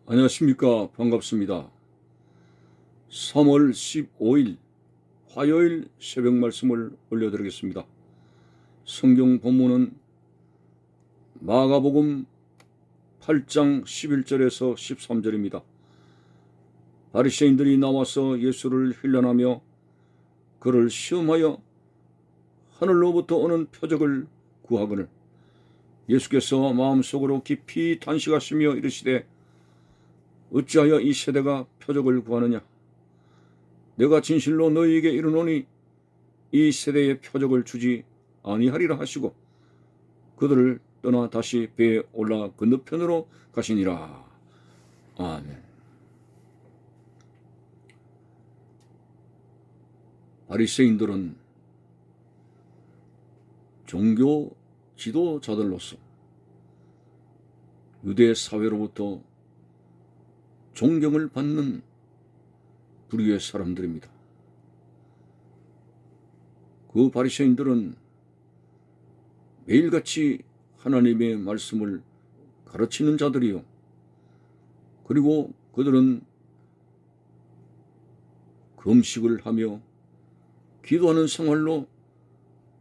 안녕하십니까. 반갑습니다. 3월 15일 화요일 새벽 말씀을 올려드리겠습니다. 성경 본문은 마가복음 8장 11절에서 13절입니다. 바리새인들이 나와서 예수를 힐난하며 그를 시험하여 하늘로부터 오는 표적을 구하거늘 예수께서 마음속으로 깊이 탄식하시며 이르시되 어찌하여 이 세대가 표적을 구하느냐. 내가 진실로 너희에게 이르노니 이 세대에 표적을 주지 아니하리라 하시고 그들을 떠나 다시 배에 올라 건너편으로 가시니라. 아멘. 바리새인들은 종교 지도자들로서 유대 사회로부터 존경을 받는 부류의 사람들입니다. 그 바리새인들은 매일같이 하나님의 말씀을 가르치는 자들이요. 그리고 그들은 금식을 하며 기도하는 생활로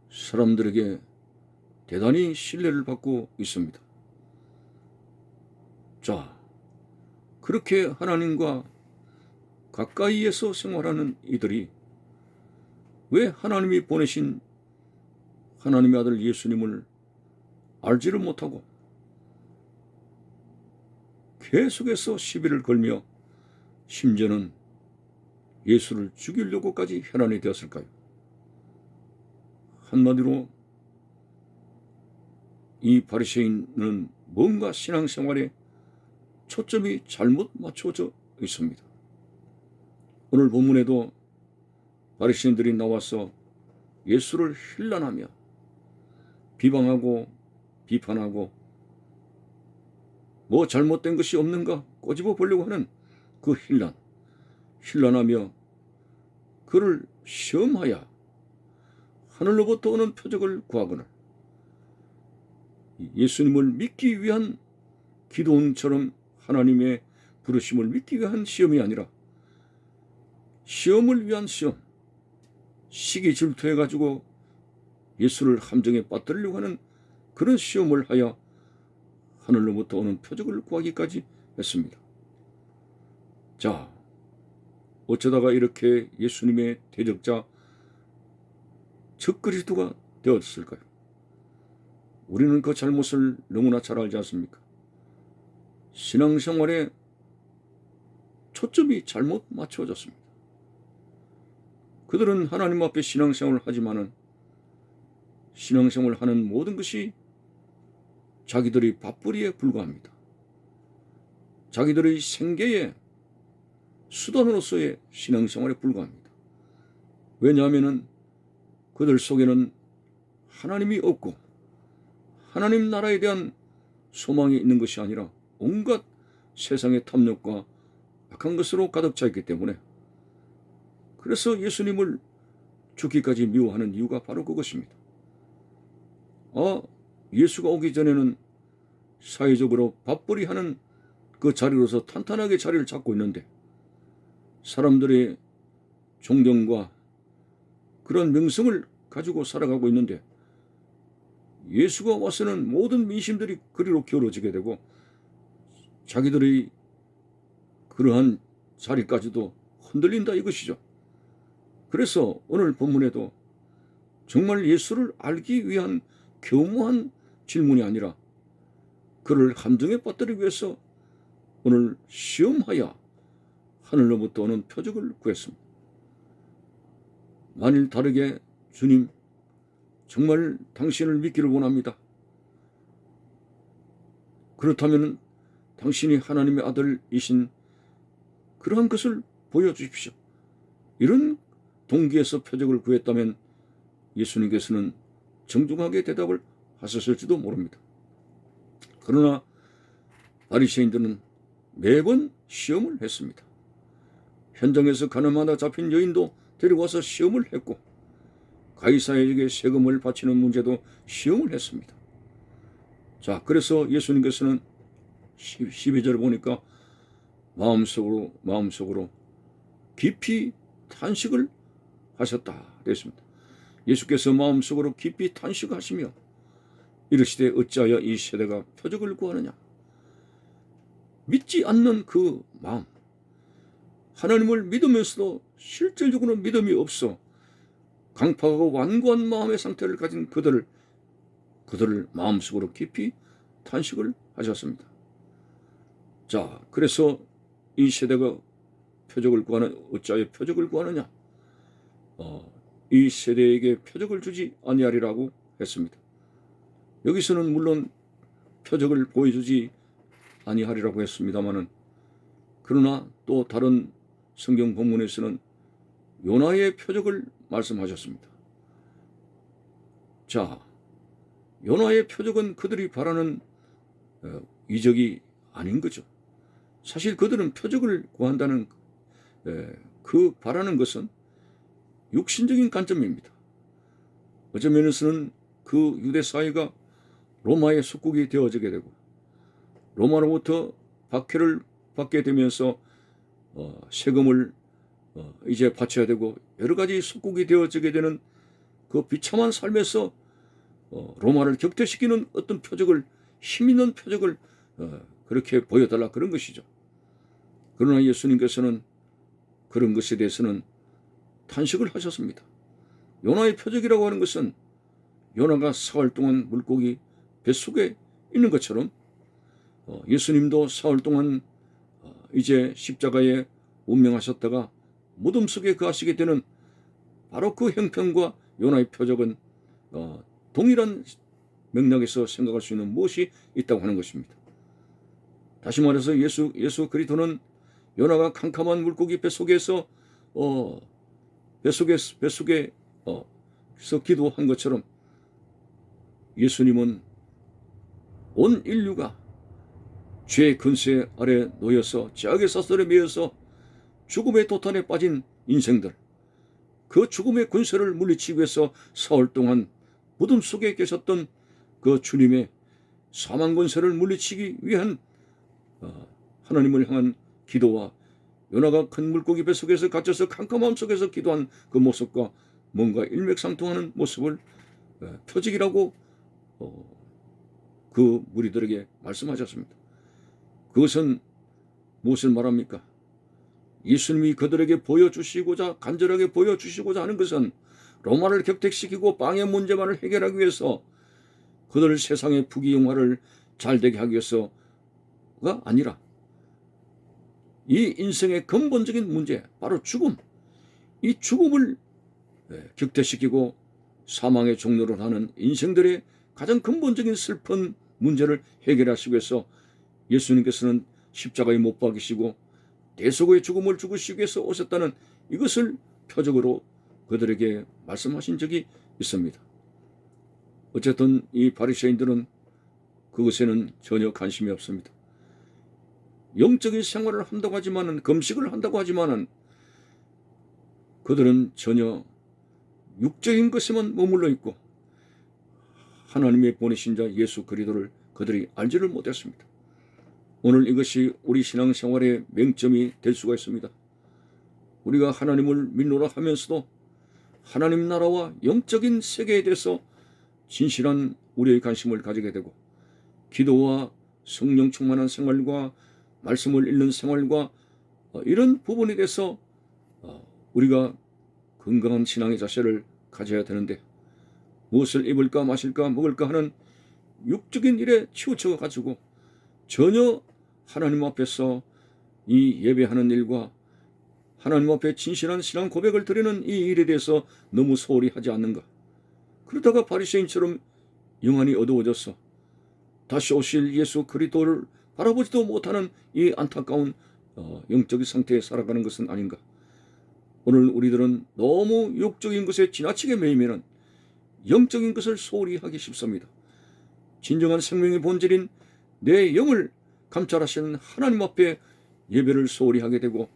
사람들에게 대단히 신뢰를 받고 있습니다. 자, 그렇게 하나님과 가까이에서 생활하는 이들이 왜 하나님이 보내신 하나님의 아들 예수님을 알지를 못하고 계속해서 시비를 걸며 심지어는 예수를 죽이려고까지 혈안이 되었을까요? 한마디로 이 바리새인은 뭔가 신앙생활에 초점이 잘못 맞춰져 있습니다. 오늘 본문에도 바리새인들이 나와서 예수를 힐난하며 비방하고 비판하고 뭐 잘못된 것이 없는가 꼬집어 보려고 하는 그 힐난하며 그를 시험하여 하늘로부터 오는 표적을 구하거늘 예수님을 믿기 위한 기도원처럼 하나님의 부르심을 믿기 위한 시험이 아니라 시험을 위한 시험, 시기 질투해가지고 예수를 함정에 빠뜨리려고 하는 그런 시험을 하여 하늘로부터 오는 표적을 구하기까지 했습니다. 자, 어쩌다가 이렇게 예수님의 대적자 적그리스도가 되었을까요? 우리는 그 잘못을 너무나 잘 알지 않습니까? 신앙생활에 초점이 잘못 맞춰졌습니다. 그들은 하나님 앞에 신앙생활을 하지만은 신앙생활을 하는 모든 것이 자기들의 밥벌이에 불과합니다. 자기들의 생계의 수단으로서의 신앙생활에 불과합니다. 왜냐하면 그들 속에는 하나님이 없고 하나님 나라에 대한 소망이 있는 것이 아니라 온갖 세상의 탐욕과 악한 것으로 가득 차 있기 때문에 그래서 예수님을 죽기까지 미워하는 이유가 바로 그것입니다. 예수가 오기 전에는 사회적으로 밥벌이 하는 그 자리로서 탄탄하게 자리를 잡고 있는데 사람들의 존경과 그런 명성을 가지고 살아가고 있는데 예수가 와서는 모든 민심들이 그리로 기울어지게 되고 자기들의 그러한 자리까지도 흔들린다 이것이죠. 그래서 오늘 본문에도 정말 예수를 알기 위한 교묘한 질문이 아니라 그를 함정에 빠뜨리기 위해서 오늘 시험하여 하늘로부터 오는 표적을 구했습니다. 만일 다르게 주님 정말 당신을 믿기를 원합니다. 그렇다면 당신이 하나님의 아들이신 그러한 것을 보여주십시오. 이런 동기에서 표적을 구했다면 예수님께서는 정중하게 대답을 하셨을지도 모릅니다. 그러나 바리새인들은 매번 시험을 했습니다. 현장에서 가늠하다 잡힌 여인도 데려와서 시험을 했고 가이사에게 세금을 바치는 문제도 시험을 했습니다. 자, 그래서 예수님께서는 12절을 보니까 마음속으로 깊이 탄식을 하셨다 그랬습니다. 예수께서 마음속으로 깊이 탄식하시며 이르시되 어찌하여 이 세대가 표적을 구하느냐. 믿지 않는 그 마음, 하나님을 믿으면서도 실질적으로 믿음이 없어 강팍하고 완고한 마음의 상태를 가진 그들을 마음속으로 깊이 탄식을 하셨습니다. 자, 그래서 이 세대가 어찌하여 표적을 구하느냐. 이 세대에게 표적을 주지 아니하리라고 했습니다. 여기서는 물론 표적을 보여주지 아니하리라고 했습니다마는, 그러나 또 다른 성경 본문에서는 요나의 표적을 말씀하셨습니다. 자, 요나의 표적은 그들이 바라는 이적이 아닌 거죠. 사실 그들은 표적을 구한다는 그 바라는 것은 육신적인 관점입니다. 어떤 면에서는 그 유대 사회가 로마의 속국이 되어지게 되고 로마로부터 박해를 받게 되면서 세금을 이제 바쳐야 되고 여러 가지 속국이 되어지게 되는 그 비참한 삶에서 로마를 격퇴시키는 어떤 표적을, 힘 있는 표적을 그렇게 보여달라 그런 것이죠. 그러나 예수님께서는 그런 것에 대해서는 탄식을 하셨습니다. 요나의 표적이라고 하는 것은 요나가 사흘 동안 물고기 뱃속에 있는 것처럼 예수님도 사흘 동안 이제 십자가에 운명하셨다가 무덤 속에 거하시게 되는 바로 그 형편과 요나의 표적은 동일한 맥락에서 생각할 수 있는 무엇이 있다고 하는 것입니다. 다시 말해서 예수 그리스도는 요나가 캄캄한 물고기 뱃속에서 기도한 것처럼 예수님은 온 인류가 죄의 근세 아래 놓여서 죄악의 사슬에 매여서 죽음의 도탄에 빠진 인생들, 그 죽음의 근세를 물리치기 위해서 사흘 동안 무덤 속에 계셨던 그 주님의 사망 근세를 물리치기 위한 하나님을 향한 기도와 요나가 큰 물고기 뱃속에서 갇혀서 캄캄함 속에서 기도한 그 모습과 뭔가 일맥상통하는 모습을 표적이라고 그 무리들에게 말씀하셨습니다. 그것은 무엇을 말합니까? 예수님이 그들에게 간절하게 보여주시고자 하는 것은 로마를 격퇴시키고 방해 문제만을 해결하기 위해서 그들 세상의 부귀영화를 잘되게 하기 위해서가 아니라 이 인생의 근본적인 문제, 바로 죽음, 이 죽음을 격퇴시키고 사망의 종로를 하는 인생들의 가장 근본적인 슬픈 문제를 해결하시기 위해서 예수님께서는 십자가에 못 박이시고 대속의 죽음을 죽으시기 위해서 오셨다는 이것을 표적으로 그들에게 말씀하신 적이 있습니다. 어쨌든 이 바리새인들은 그것에는 전혀 관심이 없습니다. 영적인 생활을 한다고 하지만은, 금식을 한다고 하지만은 그들은 전혀 육적인 것에만 머물러 있고 하나님의 보내신 자 예수 그리스도를 그들이 알지를 못했습니다. 오늘 이것이 우리 신앙생활의 맹점이 될 수가 있습니다. 우리가 하나님을 믿노라 하면서도 하나님 나라와 영적인 세계에 대해서 진실한 우리의 관심을 가지게 되고 기도와 성령 충만한 생활과 말씀을 읽는 생활과 이런 부분에 대해서 우리가 건강한 신앙의 자세를 가져야 되는데, 무엇을 입을까 마실까 먹을까 하는 육적인 일에 치우쳐 가지고 전혀 하나님 앞에서 이 예배하는 일과 하나님 앞에 진실한 신앙 고백을 드리는 이 일에 대해서 너무 소홀히 하지 않는가. 그러다가 바리새인처럼 영안이 어두워져서 다시 오실 예수 그리스도를 바라보지도 못하는 이 안타까운 영적인 상태에 살아가는 것은 아닌가. 오늘 우리들은 너무 육적인 것에 지나치게 매이면 영적인 것을 소홀히 하기 쉽습니다. 진정한 생명의 본질인 내 영을 감찰하시는 하나님 앞에 예배를 소홀히 하게 되고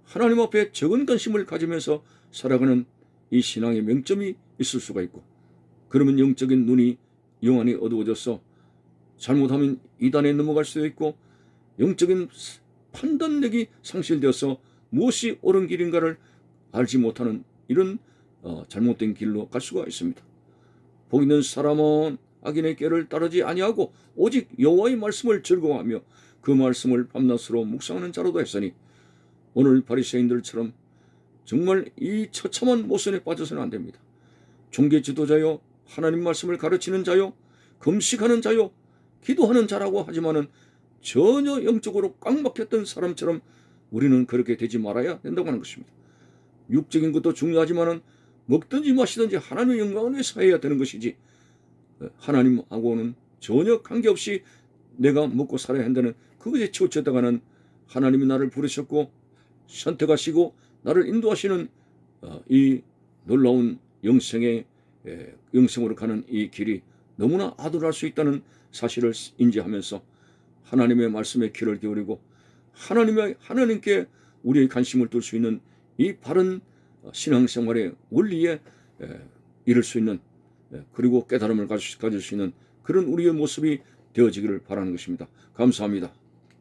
하나님 앞에 적은 관심을 가지면서 살아가는 이 신앙의 맹점이 있을 수가 있고, 그러면 영적인 눈이 영안이 어두워져서 잘못하면 이단에 넘어갈 수도 있고 영적인 판단력이 상실되어서 무엇이 옳은 길인가를 알지 못하는 이런 잘못된 길로 갈 수가 있습니다. 복 있는 사람은 악인의 꾀를 따르지 아니하고 오직 여호와의 말씀을 즐거워하며 그 말씀을 밤낮으로 묵상하는 자로도 했으니 오늘 바리새인들처럼 정말 이 처참한 모순에 빠져서는 안 됩니다. 종교 지도자요, 하나님 말씀을 가르치는 자요, 금식하는 자요, 기도하는 자라고 하지만은 전혀 영적으로 꽉 막혔던 사람처럼 우리는 그렇게 되지 말아야 된다고 하는 것입니다. 육적인 것도 중요하지만은 먹든지 마시든지 하나님의 영광을 위해서 해야 되는 것이지 하나님하고는 전혀 관계없이 내가 먹고 살아야 한다는 그것에 치우쳤다가는 하나님이 나를 부르셨고 선택하시고 나를 인도하시는 이 놀라운 영생으로 가는 이 길이 너무나 아둔할 수 있다는 사실을 인지하면서 하나님의 말씀에 귀를 기울이고 하나님께 우리의 관심을 둘 수 있는 이 바른 신앙생활의 원리에 이룰 수 있는 그리고 깨달음을 가질 수 있는 그런 우리의 모습이 되어지기를 바라는 것입니다. 감사합니다.